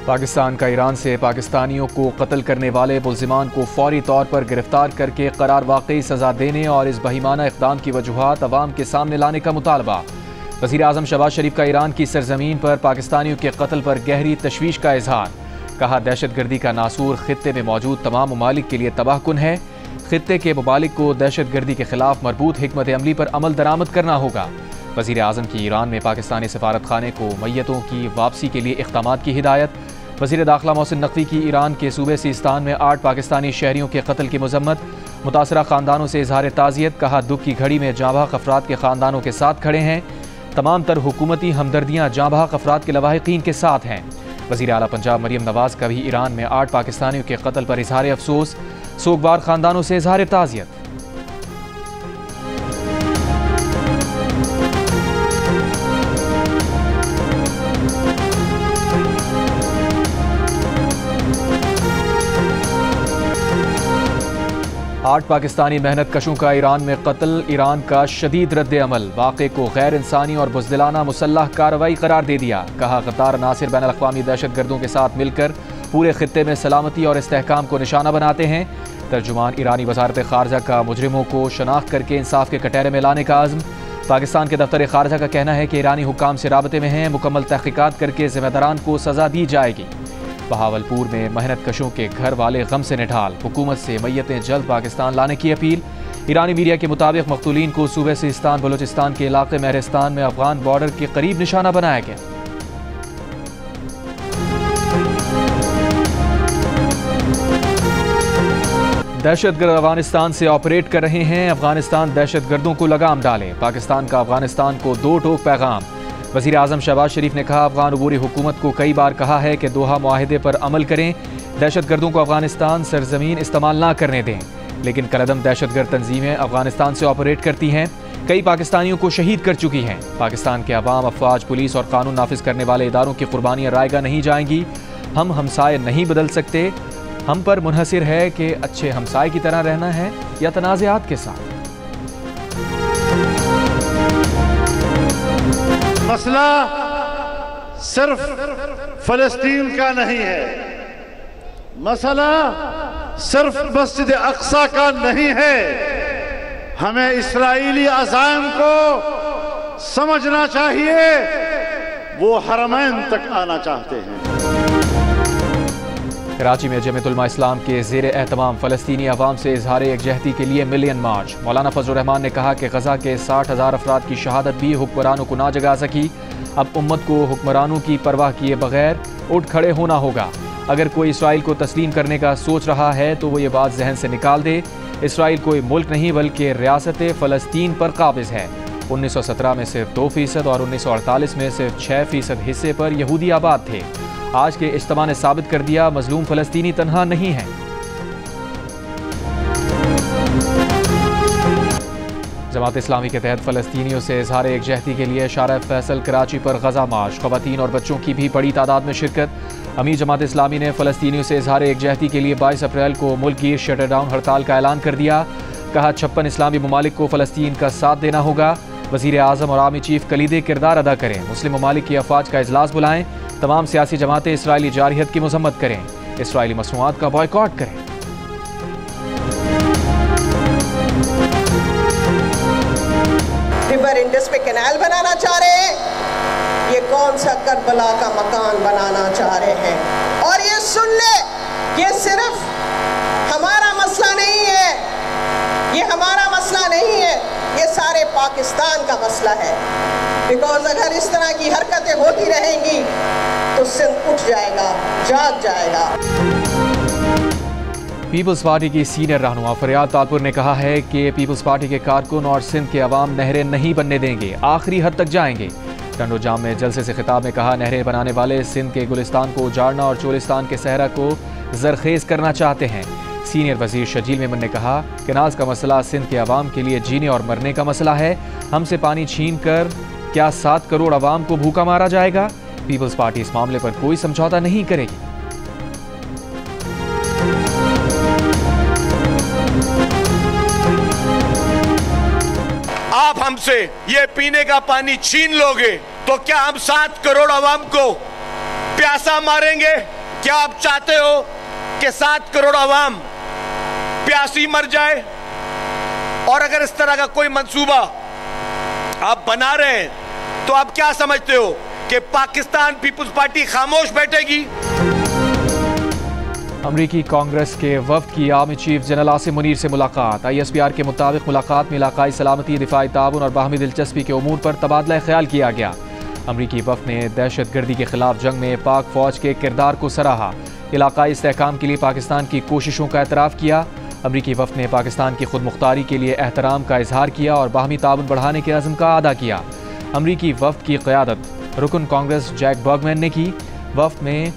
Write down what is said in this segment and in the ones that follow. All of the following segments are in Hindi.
पाकिस्तान का ईरान से पाकिस्तानियों को कत्ल करने वाले मुल्जिमान को फौरी तौर पर गिरफ्तार करके करार वाकई सजा देने और इस बहिमाना इक़दाम की वजूहात अवाम के सामने लाने का मुतालबा। वज़ीर आज़म शहबाज शरीफ का ईरान की सरजमीन पर पाकिस्तानियों के कत्ल पर गहरी तशवीश का इजहार। कहा, दहशत गर्दी का नासूर खित्ते में मौजूद तमाम ममालिक के लिए तबाहकुन है। खित्ते के ममालिक को दहशत गर्दी के खिलाफ मरबूत हिकमत अमली पर अमल दरामद करना होगा। वज़ीर आज़म की ईरान में पाकिस्तानी सफारत खाने को मैयतों की वापसी के लिए इक़दामात की हिदायत। वज़ीर दाखिला मोहसिन नकवी की ईरान के सूबे सिस्तान में 8 पाकिस्तानी शहरियों के कत्ल की मजम्मत। मुतासरा ख़ानदानों से इजहार ताज़ियत। कहा, दुख की घड़ी में जाँबाहक अफराद के ख़ानदानों के साथ खड़े हैं। तमाम तर हुकूमती हमदर्दियाँ जाँबाहक अफराद के लवाहिकीन के साथ हैं। वज़ीर आला पंजाब मरियम नवाज का भी ईरान में 8 पाकिस्तानियों के कत्ल पर इजहार अफसोस। सोगवार ख़ानदानों से इजहार ताज़ियत। आठ पाकिस्तानी मेहनत कशों का ईरान में कत्ल। ईरान का शदीद रद्द अमल वाक़े को गैर इंसानी और बुज़दिलाना मुसल्लह कार्रवाई करार दे दिया। कहा, क़तार नासिर बैन अल-अक़वामी दहशत गर्दों के साथ मिलकर पूरे खित्ते में सलामती और इस्तेहकाम को निशाना बनाते हैं। तर्जुमान ईरानी वज़ारत ख़ारजा का मुजरिमों को शनाख्त करके इंसाफ के कटहरे में लाने का अज़्म। पाकिस्तान के दफ्तर ख़ारजा का कहना है कि ईरानी हुक्काम से राबते में हैं। मुकम्मल तहक़ीक़ात करके ज़िम्मेदारान को सज़ा दी जाएगी। बहावलपुर में मेहनत कशों के घर वाले गम से निढाल। हुकूमत से मैयतें जल्द पाकिस्तान लाने की अपील। ईरानी मीडिया के मुताबिक मक़तूलीन को सूबे सिस्तान बलोचिस्तान के इलाके महरिस्तान में अफगान बॉर्डर के करीब निशाना बनाया गया। दहशतगर्द अफगानिस्तान से ऑपरेट कर रहे हैं। अफगानिस्तान दहशतगर्दों को लगाम डाले। पाकिस्तान का अफगानिस्तान को 2 टोक पैगाम। वज़ीर आज़म शहबाज शरीफ ने कहा, अफगान अबूरी हुकूमत को कई बार कहा है कि दोहा मुआहिदे पर अमल करें। दहशतगर्दों को अफगानिस्तान सरजमीन इस्तेमाल ना करने दें। लेकिन कलदम दहशतगर्द तंजीमें अफगानिस्तान से ऑपरेट करती हैं। कई पाकिस्तानियों को शहीद कर चुकी हैं। पाकिस्तान के अवाम, अफवाज, पुलिस और कानून नाफिज करने वाले इदारों की कुर्बानियाँ रायगा नहीं जाएंगी। हम हमसाए नहीं बदल सकते। हम पर मुनहसिर है कि अच्छे हमसाए की तरह रहना है या तनाज़ात के साथ। मसला सिर्फ फलस्तीन का नहीं है। मसला सिर्फ मस्जिद अक्सा का नहीं है। हमें इस्राईली अज़ाइम को समझना चाहिए। वो हरमैन तक आना चाहते हैं। कराची में जमीयत उलमा इस्लाम के ज़ेर एहतमाम फ़लस्तीनी अवाम से इजहार यकजहती के लिए मिलियन मार्च। मौलाना फजल रहमान ने कहा कि गज़ा के 60,000 अफराद की शहादत भी हुक्मरानों को ना जगा सकी। अब उम्मत को हुक्मरानों की परवाह किए बगैर उठ खड़े होना होगा। अगर कोई इसराइल को तस्लीम करने का सोच रहा है तो वो ये बात जहन से निकाल दे। इसराइल कोई मुल्क नहीं बल्कि रियासत फ़लस्तीन पर काबिज़ है। 1917 में सिर्फ 2% और 1948 में सिर्फ 6% हिस्से पर यहूदी आबाद थे। आज के इज्तिमा ने साबित कर दिया, मजलूम फ़लस्तीनी तन्हा नहीं है। जमात इस्लामी के तहत फ़लस्तीनियों से इजहार यकजहती के लिए शारा फैसल कराची पर गज़ा मार्च। ख़वातीन और बच्चों की भी बड़ी तादाद में शिरकत। अमीर जमात इस्लामी ने फ़लस्तीनियों से इजहार यकजहती के लिए 22 अप्रैल को मुल्क गिर शटर डाउन हड़ताल का ऐलान कर दिया। कहा, 56 इस्लामी ममालिक को फ़लस्तीन का साथ देना होगा। वज़ीर आज़म और आर्मी चीफ कलीदे किरदार अदा करें। मुस्लिम ममालिक की अफवाज का इजलास बुलाएं। तमाम सियासी जमातें इसराइली जारहियत की मजम्मत करें। इसराइली मसनूआत का बॉयकॉट करें। रिवर इंडस पे कैनाल बनाना चाह रहे हैं। ये कौन सा करबला का मकान बनाना चाह रहे हैं। और ये सुन ले, ये सिर्फ हमारा मसला नहीं है। ये हमारा मसला नहीं है, ये सारे पाकिस्तान का मसला है। बिकॉज अगर इस तरह की हरकतें होती रहेंगी तो सिंध उठ जाएगा, जाग जाएगा। पीपल्स पार्टी की सीनियर रहनुमा फरियाद तालपुर ने कहा है कि पीपल्स पार्टी के कारकुन और सिंध के अवाम नहरें नहीं बनने देंगे, आखिरी हद तक जाएंगे। टंडो जाम में जलसे से खिताब में कहा, नहरें बनाने वाले सिंध के गुलिस्तान को उजाड़ना और चोलिस्तान के सहरा को जरखेज करना चाहते हैं। सीनियर वजीर शजील मेमन ने कहा, केनाल्स का मसला सिंध के अवाम के लिए जीने और मरने का मसला है। हमसे पानी छीन कर क्या 7 करोड़ अवाम को भूखा मारा जाएगा? पीपल्स पार्टी इस मामले पर कोई समझौता नहीं करेगी। आप हमसे ये पीने का पानी छीन लोगे तो क्या हम 7 करोड़ अवाम को प्यासा मारेंगे? क्या आप चाहते हो कि 7 करोड़ अवाम प्यासी मर जाए? और अगर इस तरह का कोई मंसूबा आप बना रहे हैं तो आप क्या समझते हो कि पाकिस्तान पीपुल्स पार्टी खामोश बैठेगी? अमरीकी कांग्रेस के वफ्द की army chief general Asim Munir से मुलाकात। ISPR के मुताबिक मुलाकात में इलाकाई सलामती, दिफाई ताउन और बाहमी दिलचस्पी के उमूर पर तबादला ख्याल किया गया। अमरीकी वफ्द ने दहशत गर्दी के खिलाफ जंग में पाक फौज के किरदार को सराहा। इलाकाई इस्तेहकाम के लिए पाकिस्तान की कोशिशों का एतराफ़ किया। अमरीकी वफ्द ने पाकिस्तान की खुद मुख्तारी के लिए एहतराम का इजहार किया और बाहमी ताउन बढ़ाने के अज़्म का अदा किया। अमरीकी वफ्द की क़यादत रुकन कांग्रेस जैक बर्गमैन ने की। वफ्द में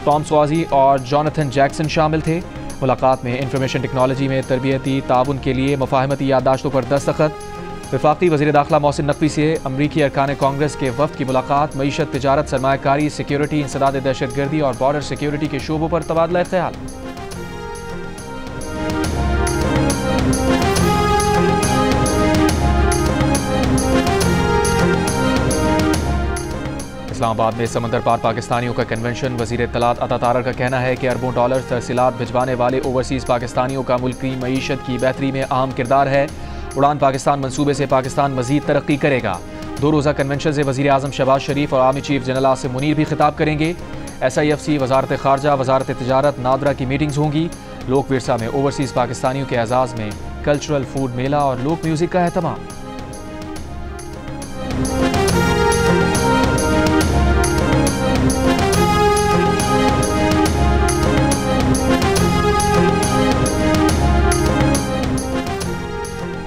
टॉम स्वाजी और जॉनथन जैक्सन शामिल थे। मुलाकात में इंफॉर्मेशन टेक्नोलॉजी में तरबियती ताउन के लिए मुफाहमती याददाश्तों पर दस्तखत। वफाकी वज़ीर दाखिला मोहसिन नकवी से अमरीकी अरकान कांग्रेस के वफ्द की मुलाकात। मईशत, तिजारत, सरमायाकारी, सिक्योरिटी, इंसदाद दहशत गर्दी और बॉर्डर सिक्योरिटी के शोबों पर तबादला ख्याल। इस्लामाबाद में समंदर पार पाकिस्तानियों का कन्वेंशन। वज़ीर इत्तलात अता तारर का कहना है कि अरबों डॉलर तरसीलात भिजवाने वाले ओवरसीज़ पाकिस्तानियों का मुल्की मईशत की बेहतरी में अहम किरदार है। उड़ान पाकिस्तान मंसूबे से पाकिस्तान मजीद तरक्की करेगा। 2 रोज़ा कन्वेंशन से वज़ीर आज़म शहबाज शरीफ और army chief general Asim Munir भी खिताब करेंगे। SIFC, वजारत खारजा, वजारत तिजारत, नादरा की मीटिंग्स होंगी। लोक विरसा में ओवरसीज़ पाकिस्तानियों के एजाज़ में कल्चरल फूड मेला और लोक म्यूज़िक का एहतमाम।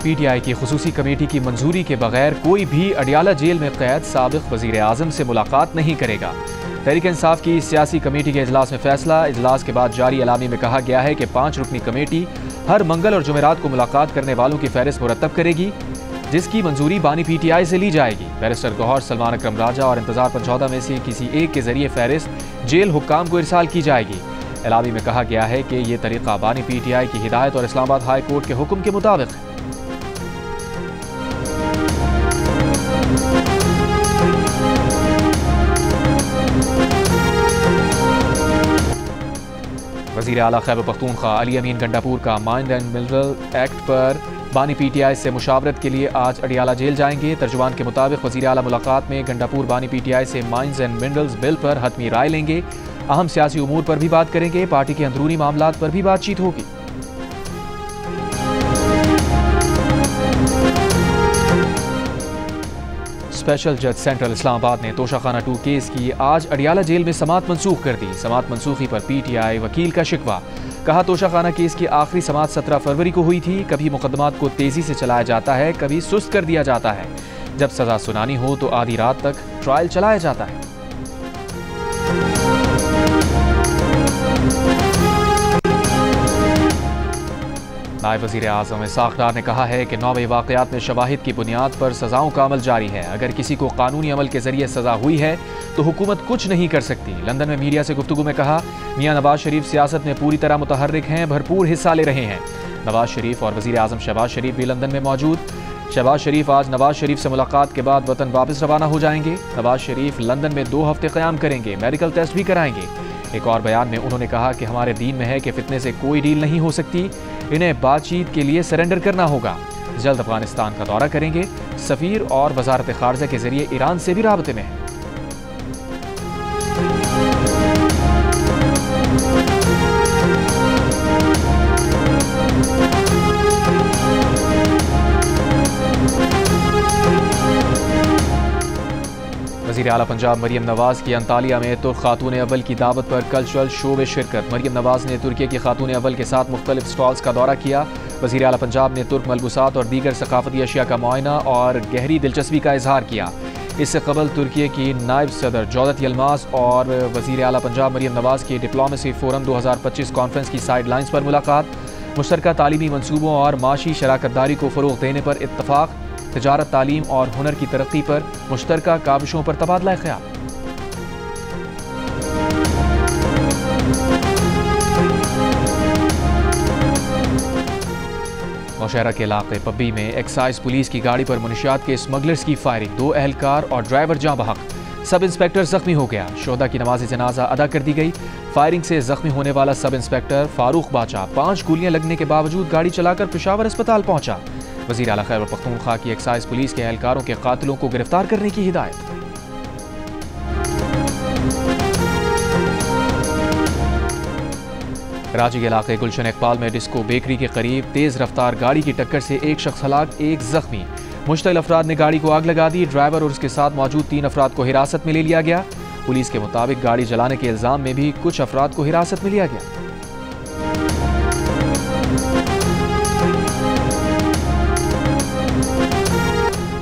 PTI की खुसूसी कमेटी की मंजूरी के बगैर कोई भी अडियाला जेल में कैद साबिक वज़ीर आज़म से मुलाकात नहीं करेगा। तहरीक इंसाफ की सियासी कमेटी के इजलास में फैसला। इजलास के बाद जारी एलामी में कहा गया है कि 5 रुकनी कमेटी हर मंगल और जुमेरात को मुलाकात करने वालों की फहरिस्त मुरतब करेगी, जिसकी मंजूरी बानी PTI से ली जाएगी। बैरिस्टर गौहर, सलमान अकरम राजा और इंतजार पंचौदा में से किसी एक के जरिए फहरिस्त जेल हुक्काम को इरसाल की जाएगी। एलामी में कहा गया है कि यह तरीका बानी PTI की हिदायत और इस्लामाबाद हाई कोर्ट के हुक्म के मुताबिक है। वज़ीर आला खैबर पख्तूनख्वा अली अमीन गंडापुर का माइन एंड मिनरल एक्ट पर बानी PTI से मुशावरत के लिए आज अडियाला जेल जाएंगे। तर्जुमान के मुताबिक वज़ीर आला मुलाकात में गंडापुर बानी PTI से माइंस एंड मिनरल्स बिल पर हतमी राय लेंगे। अहम सियासी उमूर पर भी बात करेंगे। पार्टी के अंदरूनी मामलात पर भी बातचीत होगी। स्पेशल जज सेंट्रल इस्लामाबाद ने तोशाखाना 2 केस की आज अडियाला जेल में समाअत मनसूख कर दी। समाअत मनसूखी पर PTI वकील का शिकवा। कहा, तोशाखाना केस की आखिरी समाअत 17 फरवरी को हुई थी। कभी मुकदमात को तेजी से चलाया जाता है, कभी सुस्त कर दिया जाता है। जब सजा सुनानी हो तो आधी रात तक ट्रायल चलाया जाता है। नायब वज़ीर आज़म इसाक़ डार ने कहा है कि 9वें वाक़यात में शवाहिद की बुनियाद पर सज़ाओं का अमल जारी है। अगर किसी को कानूनी अमल के जरिए सज़ा हुई है तो हुकूमत कुछ नहीं कर सकती। लंदन में मीडिया से गुफ्तगू में कहा, मियाँ नवाज शरीफ सियासत में पूरी तरह मुतहर्रिक हैं, भरपूर हिस्सा ले रहे हैं। नवाज शरीफ और वज़ीर आज़म शहबाज शरीफ भी लंदन में मौजूद। शहबाज शरीफ आज नवाज शरीफ से मुलाकात के बाद वतन वापस रवाना हो जाएंगे। नवाज शरीफ लंदन में 2 हफ्ते क़याम करेंगे, मेडिकल टेस्ट भी कराएंगे। एक और बयान में उन्होंने कहा कि हमारे दीन में है कि फितने से कोई डील नहीं हो सकती, इन्हें बातचीत के लिए सरेंडर करना होगा। जल्द अफगानिस्तान का दौरा करेंगे। सफ़ीर और वजारत खारजा के जरिए ईरान से भी राबते में है। वज़ीर आला पंजाब मरियम नवाज की अंतालिया में तुर्क खातून अव्वल की दावत पर कल्चरल शो में शिरकत। मरियम नवाज ने तुर्की की खातून अव्वल के साथ मुख्तलिफ स्टॉल्स का दौरा किया। वज़ीर आला पंजाब ने तुर्क मलबूसात और दीगर सकाफती अशिया का मुआयना और गहरी दिलचस्पी का इजहार किया। इससे कबल तुर्की की नायब सदर जौदत यलमास और वज़ीर आला पंजाब मरियम नवाज की डिप्लोमेसी फोरम 2025 कॉन्फ्रेंस की साइड लाइन्स पर मुलाकात। मुश्तरका तालीमी मनसूबों और माशी शराकतदारी को फ़रोग़ देने पर इत्तफ़ाक़। तिजारत, तालीम और हुनर की तरक्की पर मुश्तरका काविशों पर तबादला ख्याल। नौशहरा के इलाके पब्बी में एक्साइज पुलिस की गाड़ी पर मुनशियात के स्मगलर्स की फायरिंग। 2 एहलकार और ड्राइवर जाँ बहक। सब इंस्पेक्टर जख्मी हो गया। शोहदा की नमाज जनाजा अदा कर दी गई। फायरिंग से जख्मी होने वाला सब इंस्पेक्टर फारूक बाचा 5 गोलियां लगने के बावजूद गाड़ी चलाकर पेशावर अस्पताल पहुंचा। वज़ीर आला खैबर पख्तूनख्वा की एक्साइज पुलिस के एहलकारों के कातिलों को गिरफ्तार करने की हिदायत। कराची के इलाके गुलशन इकबाल में डिस्को बेकरी के करीब तेज रफ्तार गाड़ी की टक्कर से एक शख्स हलाक, एक जख्मी। मुश्तइल अफराद ने गाड़ी को आग लगा दी। ड्राइवर और उसके साथ मौजूद 3 अफराद को हिरासत में ले लिया गया। पुलिस के मुताबिक गाड़ी जलाने के इल्जाम में भी कुछ अफराद को हिरासत में लिया गया।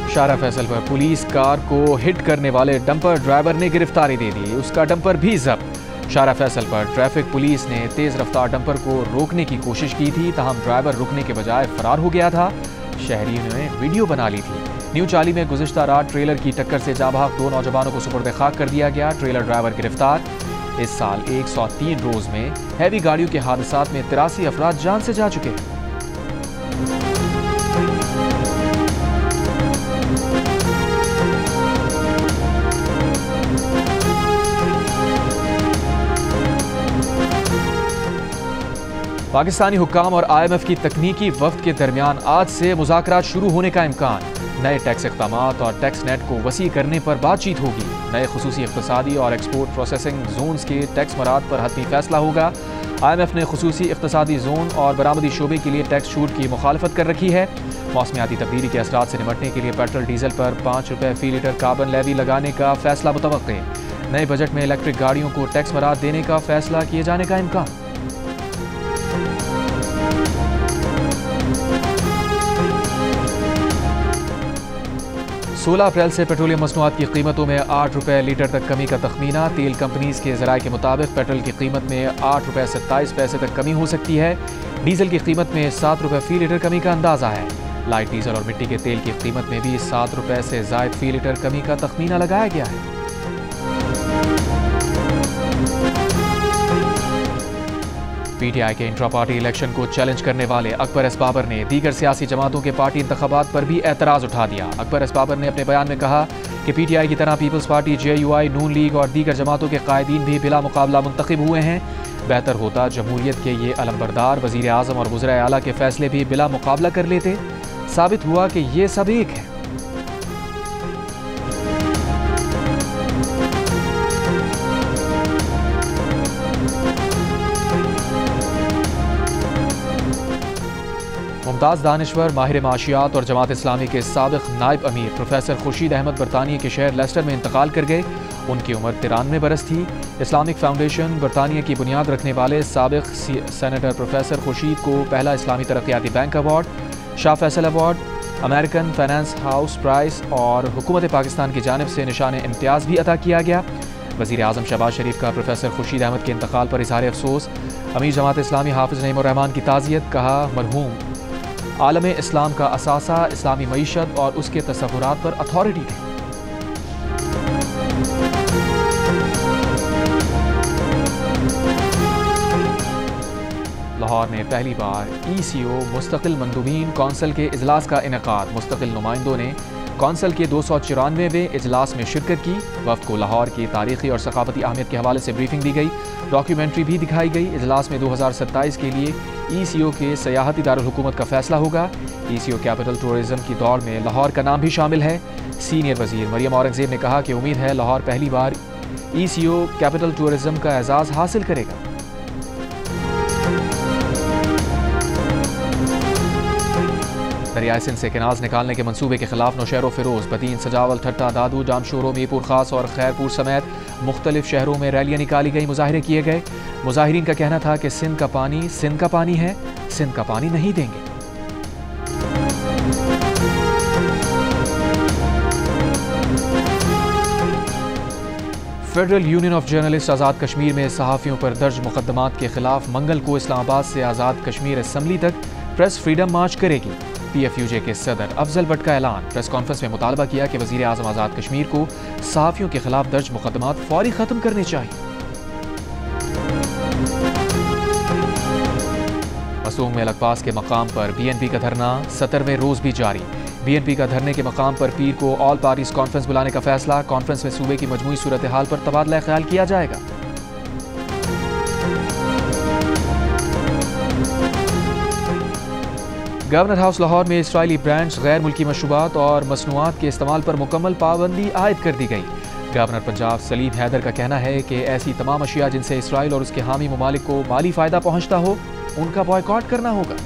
शाहरा फैसल पर पुलिस कार को हिट करने वाले डंपर ड्राइवर ने गिरफ्तारी दे दी। उसका डंपर भी जब्त। शाहरा फैसल पर ट्रैफिक पुलिस ने तेज रफ्तार डंपर को रोकने की कोशिश की थी, ताहम ड्राइवर रुकने के बजाय फरार हो गया था। शहरियों ने वीडियो बना ली थी। न्यू चाली में गुज़िश्ता रात ट्रेलर की टक्कर से जाबाक 2 नौजवानों को सुपुर्द खाक कर दिया गया। ट्रेलर ड्राइवर गिरफ्तार। इस साल 103 रोज में हैवी गाड़ियों के हादसात में 83 अफराद जान से जा चुके हैं। पाकिस्तानी हुक्काम और IMF की तकनीकी वफ्द के दरमियान आज से मुज़ाकरात शुरू होने का इम्कान। नए टैक्स इक़दामात और टैक्स नेट को वसी करने पर बातचीत होगी। नए खुसूसी इक़्तिसादी और एक्सपोर्ट प्रोसेसिंग जोन्स के टैक्स मराद पर हतमी फैसला होगा। IMF ने खुसूसी इक़्तिसादी जोन और बरामदी शोबे के लिए टैक्स छूट की मुखालफत कर रखी है। मौसमियाती तब्दीली के असरात से निपटने के लिए पेट्रोल डीजल पर 5 रुपये फी लीटर कार्बन लेवी लगाने का फैसला मुतवक्के। नए बजट में इलेक्ट्रिक गाड़ियों को टैक्स मराद देने का फैसला किए जाने का इम्कान। 16 अप्रैल से पेट्रोलियम मसनूआत की कीमतों में 8 रुपये लीटर तक कमी का तखमीना। तेल कंपनीज के ज़राए के मुताबिक पेट्रोल की कीमत में 8 रुपये 27 पैसे तक कमी हो सकती है। डीजल की कीमत में 7 रुपये फी लीटर कमी का अंदाज़ा है। लाइट डीजल और मिट्टी के तेल की कीमत में भी 7 रुपये से ज़ायद फी लीटर कमी का तखमीना लगाया गया है। PTI के इंट्रा पार्टी इलेक्शन को चैलेंज करने वाले अकबर एस बाबर ने दीगर सियासी जमातों के पार्टी इंतखाबात पर भी एतराज़ उठा दिया। अकबर एस बाबर ने अपने बयान में कहा कि PTI की तरह पीपल्स पार्टी, JUI, नून लीग और दीगर जमातों के कायदीन भी बिला मुकाबला मुंतखब हुए हैं। बेहतर होता जमहूरियत के ये अलमबरदार वज़ीर आज़म और वज़ीर आला के फैसले भी बिला मुकाबला कर लेते। साबित हुआ कि ये सब एक है। मुमताज़ दानिश्वर, माहिर माशियात और जमात इस्लामी के साबिक़ नायब अमीर प्रोफेसर खुर्शीद अहमद बरतानिया के शहर लेस्टर में इंतकाल कर गए। उनकी उम्र 93 बरस थी। इस्लामिक फाउंडेशन बरतानिया की बुनियाद रखने वाले साबिक़ सेनेटर प्रोफेसर खुर्शीद को पहला इस्लामी तरक्याती bank award, Shah Faisal award, American finance house prize और हुकूमत पाकिस्तान की जानिब से निशान इम्तियाज़ भी अता किया गया। वज़ीर आज़म शहबाज शरीफ का प्रोफेसर खुर्शीद अहमद के इंतकाल पर इज़हार अफसोस। अमीर जमात इस्लामी हाफिज़ नईमुर रहमान की ताज़ियत। कहा, मरहूम आलम इस्लाम का असासा इस्लामी मईशत और उसके तसव्वुरात पर अथॉरिटी थे। लाहौर में पहली बार ECO मुस्तकिल मंदूबीन कौंसिल के इजलास का इनेकाद। मुस्तकिल नुमाइंदों ने कौंसिल के 294वें इजलास में शिरकत की। वफ़द को लाहौर की तारीखी और सकाफती अहमियत के हवाले से ब्रीफिंग दी गई। डॉक्यूमेंट्री भी दिखाई गई। इजलास में 2027 के लिए ECO के सयाहती दारुल हुकूमत का फैसला होगा। ECO कैपिटल टूरिज्म की दौड़ में लाहौर का नाम भी शामिल है। सीनियर वजीर मरियम औरंगजेब ने कहा कि उम्मीद है लाहौर पहली बार ECO कैपिटल टूरिज्म का एजाज़ हासिल करेगा। दरियाए सिंध से केनाज निकालने के मंसूबे के खिलाफ नौशहरों फिरोज, बदीन, सजावल, ठट्टा, दादू, जामशोरों, मीरपुर खास और खैरपुर समेत मुख्तलिफ शहरों में रैलियां निकाली गई, मुजाहिरे किए गए। मुजाहिरीन का कहना था कि सिंध का पानी है, सिंध का पानी नहीं देंगे। Federal union of journalist Azad Kashmir में सहाफ़ियों पर दर्ज मुकदमात के खिलाफ मंगल को इस्लामाबाद से आज़ाद कश्मीर असम्बली तक प्रेस फ्रीडम मार्च करेगी। PFUJ के सदर अफजल भट्ट का ऐलान। प्रेस कॉन्फ्रेंस में मुतालबा किया कि वज़ीर आज़म आज़ाद कश्मीर को सहाफ़ियों के खिलाफ दर्ज मुकदमात फौरी ख़त्म करने चाहिए। मसूम में लकपास के मकाम पर BNP का धरना 70वें रोज़ भी जारी। BNP का धरने के मकाम पर पीर को ऑल पार्टीज कॉन्फ्रेंस बुलाने का फैसला। कॉन्फ्रेंस में सूबे की मजमूई सूरत हाल पर तबादला ख्याल किया जाएगा। गवर्नर हाउस लाहौर में इसराइली ब्रांड्स, गैर मुल्की मशरूबात और मसनूआत के इस्तेमाल पर मुकम्मल पाबंदी आयद कर दी गई। गवर्नर पंजाब सलीम हैदर का कहना है कि ऐसी तमाम अशिया जिनसे इसराइल और उसके हामी ममालिक को माली फ़ायदा पहुँचता हो, उनका बॉयकॉट करना होगा।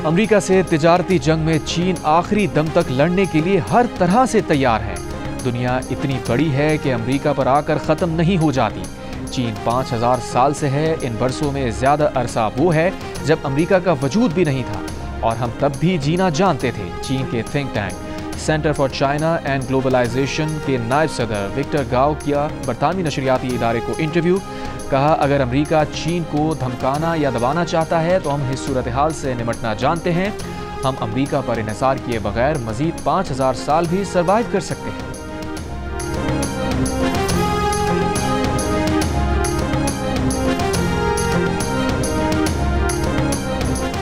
अमेरिका से तिजारती जंग में चीन आखिरी दम तक लड़ने के लिए हर तरह से तैयार है। दुनिया इतनी बड़ी है कि अमेरिका पर आकर ख़त्म नहीं हो जाती। चीन 5000 साल से है। इन बरसों में ज़्यादा अरसा वो है जब अमेरिका का वजूद भी नहीं था और हम तब भी जीना जानते थे। चीन के think tank center for China and globalization के नायब सदर विक्टर गाओ किया बरतानवी नशरियाती इदारे को इंटरव्यू। कहा, अगर अमेरिका चीन को धमकाना या दबाना चाहता है तो हम इस सूरत हाल से निमटना जानते हैं। हम अमेरिका पर इन्हिसार किए बगैर मजीद 5000 साल भी सर्वाइव कर सकते हैं।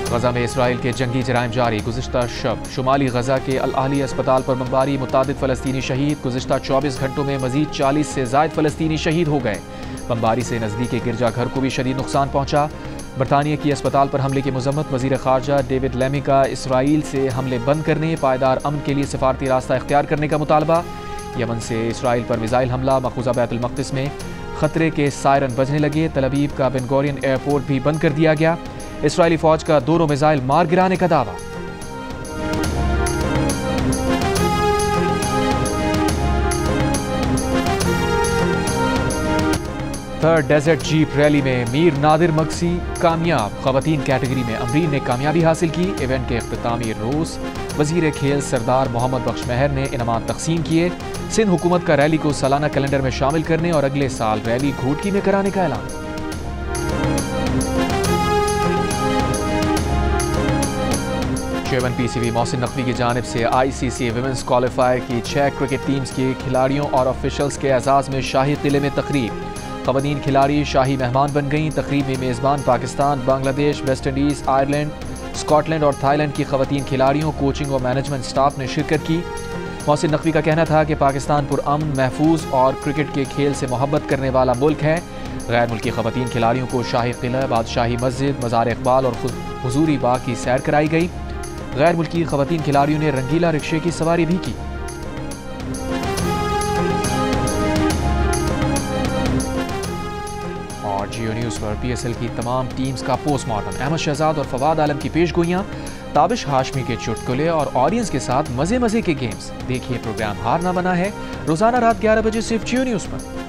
गजा में इसराइल के जंगी जराइम जारी। गुज़िश्ता शब शुमाली गजा के अल आहली अस्पताल पर बमबारी, मुतादिद फ़लस्तीनी शहीद। गुज़िश्ता 24 घंटों में मजीद 40 से ज़ायद फ़लस्तीनी शहीद हो गए। बमबारी से नज़दीकी गिरजाघर को भी शदीद नुकसान पहुंचा। बरतानिया की अस्पताल पर हमले की मजम्मत। वज़ीर ख़ारजा डेविड लेमी का इसराइल से हमले बंद करने, पायदार अमन के लिए सिफारती रास्ता इख्तियार करने का मुतालबा। यमन से इसराइल पर मिसाइल हमला। मक़बूज़ा बैतुल मक़दिस में खतरे के सायरन बजने लगे। तल अवीव का बेन गुरियन एयरपोर्ट भी बंद कर दिया गया। इसराइली फौज का 2 मिसाइल मार गिराने का दावा। थर्ड डेजर्ट जीप रैली में मीर नादिर मक्सी कामयाब। ख़वातीन कैटेगरी में अमरीन ने कामयाबी हासिल की। इवेंट के इख्तितामी रोज़ वज़ीर खेल सरदार मोहम्मद बख्श महर ने इनामात तकसीम किए। सिंध हुकूमत का रैली को सालाना कैलेंडर में शामिल करने और अगले साल रैली घोटकी में कराने का ऐलान। चेयरमैन PCB मोहसिन नकवी की जानिब से ICC विमेंस क्वालिफायर की 6 क्रिकेट टीम्स के खिलाड़ियों और ऑफिशल्स के एजाज़ में शाही किले में तकरीब। ख़वातीन खिलाड़ी शाही मेहमान बन गईं। तकरीब में मेज़बान Pakistan, Bangladesh, West Indies, Ireland, Scotland और थाईलैंड की ख़वातीन खिलाड़ियों, कोचिंग और मैनेजमेंट स्टाफ ने शिरकत की। मोहसिन नकवी का कहना था कि पाकिस्तान पुरअमन, महफूज और क्रिकेट के खेल से मोहब्बत करने वाला मुल्क है। गैर मुल्की ख़वातीन खिलाड़ियों को शाही किला, बादशाही मस्जिद, मज़ार इकबाल और हुजूरी बाग की सैर कराई गई। गैर मुल्की ख़वातीन खिलाड़ियों ने रंगीला रिक्शे की सवारी भी की। और जियो न्यूज़ पर PSL की तमाम टीम्स का पोस्टमार्टम। अहमद शहजाद और फवाद आलम की पेशगोइयाँ, ताबिश हाशमी के चुटकुले और ऑडियंस के साथ मज़े मज़े के गेम्स। देखिए प्रोग्राम हार ना बना है रोज़ाना रात 11 बजे सिर्फ जियो न्यूज़ पर।